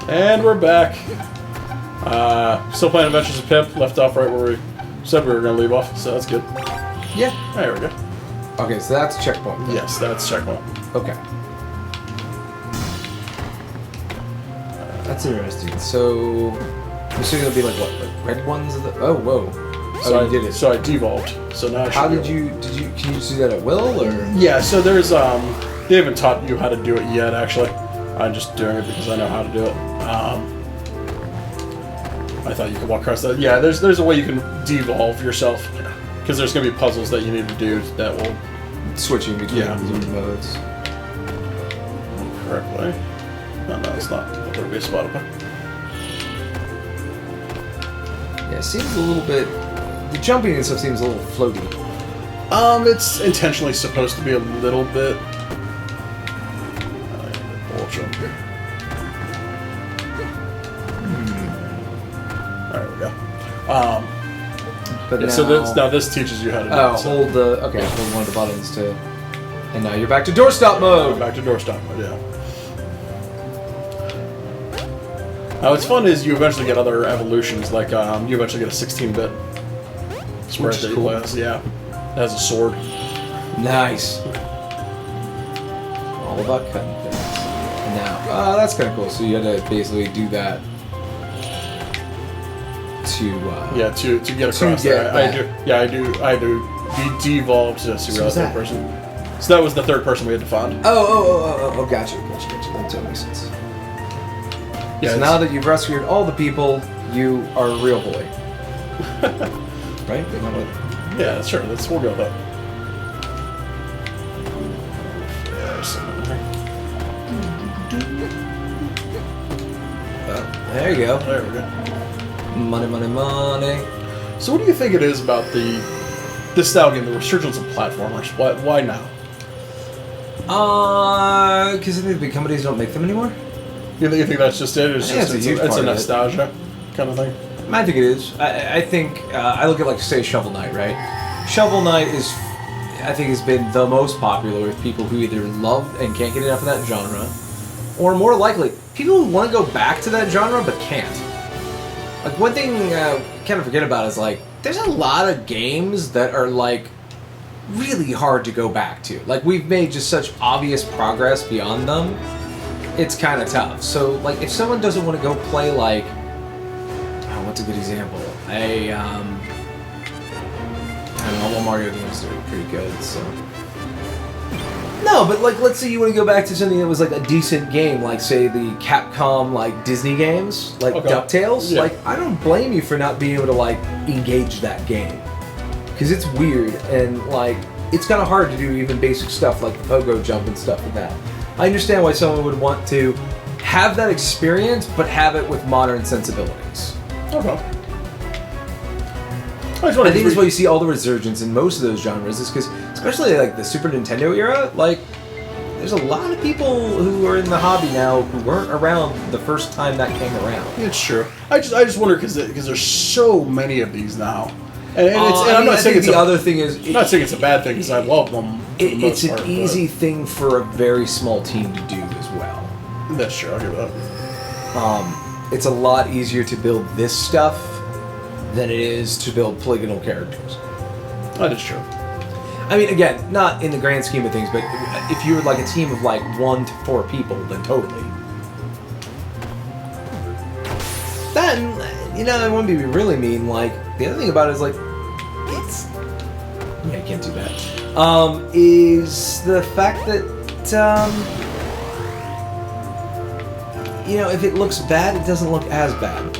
And we're back. Still playing Adventures of Pip. Left off right where we said we were going to leave off, so that's good. Yeah. There we go. Okay, so that's checkpoint. Then. Yes, that's checkpoint. Okay. That's interesting. So, I'm assuming it'll be like what? Like red ones? Oh, whoa. So you did it. So I devolved. So now I How did you? Can you just do that at will, or? Yeah. So there's they haven't taught you how to do it yet. Actually, I'm just doing it because I know how to do it. I thought you could walk across that. Yeah. There's a way you can devolve yourself because there's gonna be puzzles that you need to do that will Switching between the modes. Correctly. No, it's not. There would be a spot open. Yeah, it seems a little bit. The jumping and stuff seems a little floaty. It's intentionally supposed to be a little bit. Ball jump here. There we go. But yeah, now, so now this teaches you how to do it. So. Hold the. Okay, hold one of the buttons to. And now you're back to doorstop mode! Back to doorstop mode, yeah. Now what's fun is you eventually get other evolutions, like you eventually get a 16-bit sprite that you play as. Yeah. It has a sword. Nice. All about cutting things. And now, that's kind of cool. So you had to basically do that to get across there. I do be devolved to see the third person. So that was the third person we had to find. Oh, gotcha. That totally makes sense. Yeah, so now that you've rescued all the people, you are a real boy. Right? Yeah, sure. We'll go with that. There you go. There we go. Money. So what do you think it is about this style game, the resurgence of platformers? Why now? Because I think the big companies don't make them anymore. You think that's just it? It's a nostalgia kind of thing? I think it is. I think, I look at, like, say, Shovel Knight, right? Shovel Knight is, I think, has been the most popular with people who either love and can't get enough of that genre, or more likely, people who want to go back to that genre but can't. Like, one thing kind of forget about is, like, there's a lot of games that are, like, really hard to go back to. Like, we've made just such obvious progress beyond them, it's kind of tough. So, like, if someone doesn't want to go play, like, what's a good example? I don't know, all Mario games are pretty good, so... No, but, like, let's say you want to go back to something that was, like, a decent game, like, say, the Capcom, like, Disney games, like DuckTales. Yeah. Like, I don't blame you for not being able to, like, engage that game. Because it's weird, and, like, it's kind of hard to do even basic stuff like the pogo jump and stuff like that. I understand why someone would want to have that experience, but have it with modern sensibilities. Okay. I think that's why you see all the resurgence in most of those genres, is because, especially like the Super Nintendo era, like, there's a lot of people who are in the hobby now who weren't around the first time that came around. It's true. I just wonder because there's so many of these now. And I'm not saying it's other thing is... I'm not saying it's a bad thing, because I love them. It's an easy thing for a very small team to do as well. That's true, I'll give it up. It's a lot easier to build this stuff than it is to build polygonal characters. That is true. I mean, again, not in the grand scheme of things, but if you were like a team of like 1 to 4 people, then totally. Then, you know, I wouldn't be really mean, like, the other thing about it is, like, it's... Yeah, you can't do that. Is the fact that, you know, if it looks bad, it doesn't look as bad.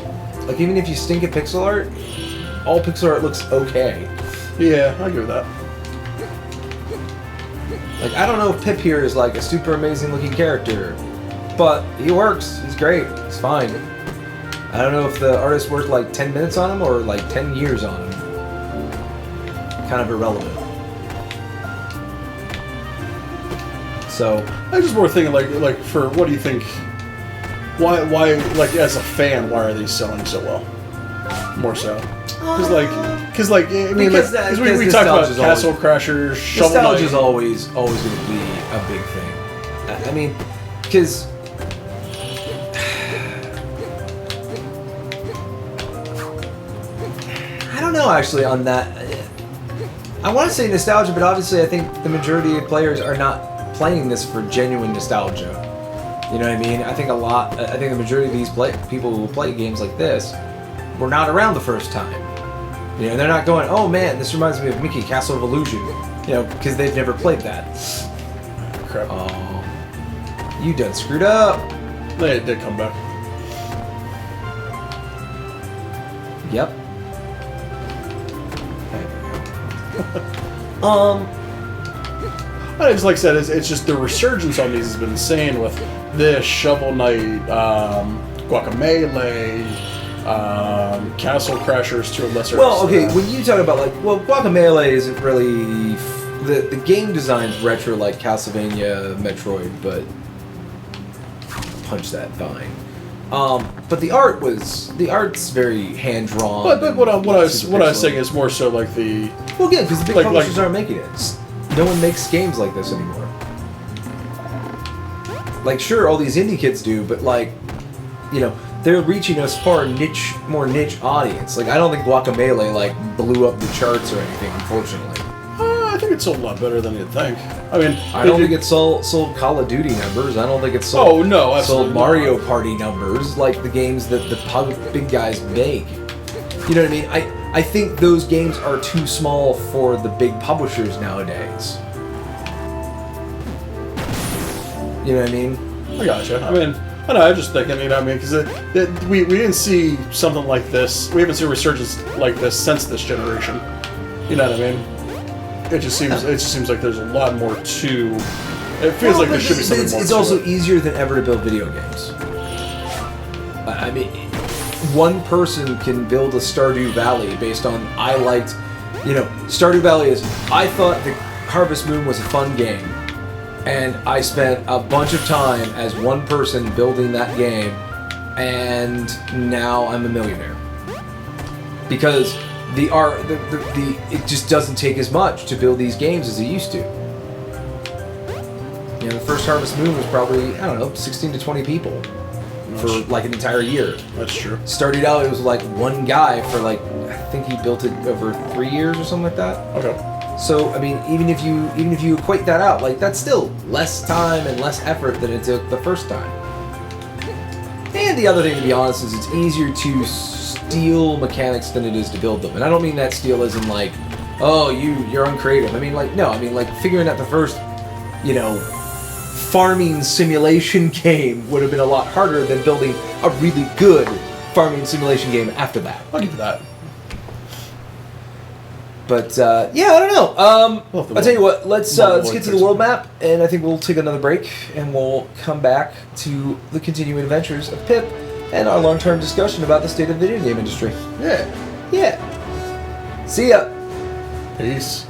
Like, even if you stink at pixel art, all pixel art looks okay. Yeah, I agree with that. Like, I don't know if Pip here is, like, a super amazing looking character, but he works. He's great. He's fine. I don't know if the artist worked, like, 10 minutes on him or, like, 10 years on him. Kind of irrelevant. So... I just more thinking, like, for, what do you think... Why, like, as a fan, why are these selling so well? More so. Because, I mean, we talked about Castle Crashers, Shovel Knight. Nostalgia is always going to be a big thing. I mean, because know actually on that. I want to say nostalgia, but obviously I think the majority of players are not playing this for genuine nostalgia. You know what I mean? I think the majority of these people who will play games like this were not around the first time. You know, they're not going, oh man, this reminds me of Mickey Castle of Illusion. You know, because they've never played that. Crap. Oh, you done screwed up. They did come back. Yep. It's like I said, it's just the resurgence on these has been insane with this, Shovel Knight, Guacamelee, Castle Crashers to a lesser extent. Well, okay, when you talk about, like, well, Guacamelee isn't really... The game design's retro like Castlevania, Metroid, but... Punch that vine. But the art's very hand-drawn. But what I was saying is more so like the... Well, again, because the big publishers aren't making it. No one makes games like this anymore. Like, sure, all these indie kids do, but, like, you know, they're reaching a more niche audience. Like, I don't think Guacamelee, like, blew up the charts or anything, unfortunately. I think it sold a lot better than you'd think. I mean, I don't think it sold Call of Duty numbers. I don't think it sold sold Mario Party numbers like the games that the big guys make. You know what I mean? I think those games are too small for the big publishers nowadays. You know what I mean? I gotcha. I mean, I know. I'm just thinking. You know what I mean? Because we didn't see something like this. We haven't seen a resurgence like this since this generation. You know what I mean? It just seems like there's a lot more to. It feels like there should be something more. It's also easier than ever to build video games. I mean, one person can build a Stardew Valley based on Stardew Valley is. I thought the Harvest Moon was a fun game, and I spent a bunch of time as one person building that game, and now I'm a millionaire because. It just doesn't take as much to build these games as it used to. You know, the first Harvest Moon was probably, I don't know, 16 to 20 people for like an entire year. That's true. Stardew Valley was like one guy for like, I think he built it over 3 years or something like that. Okay. So, I mean, even if you equate that out, like that's still less time and less effort than it took the first time. And the other thing, to be honest, is it's easier to steal mechanics than it is to build them. And I don't mean that steal as in like, oh, you're uncreative. I mean like, no, I mean like figuring out the first, you know, farming simulation game would have been a lot harder than building a really good farming simulation game after that. I'll give you that. But, yeah, I don't know. I'll tell you what, let's get to the world map, and I think we'll take another break, and we'll come back to the continuing adventures of Pip and our long-term discussion about the state of the video game industry. Yeah. Yeah. See ya. Peace.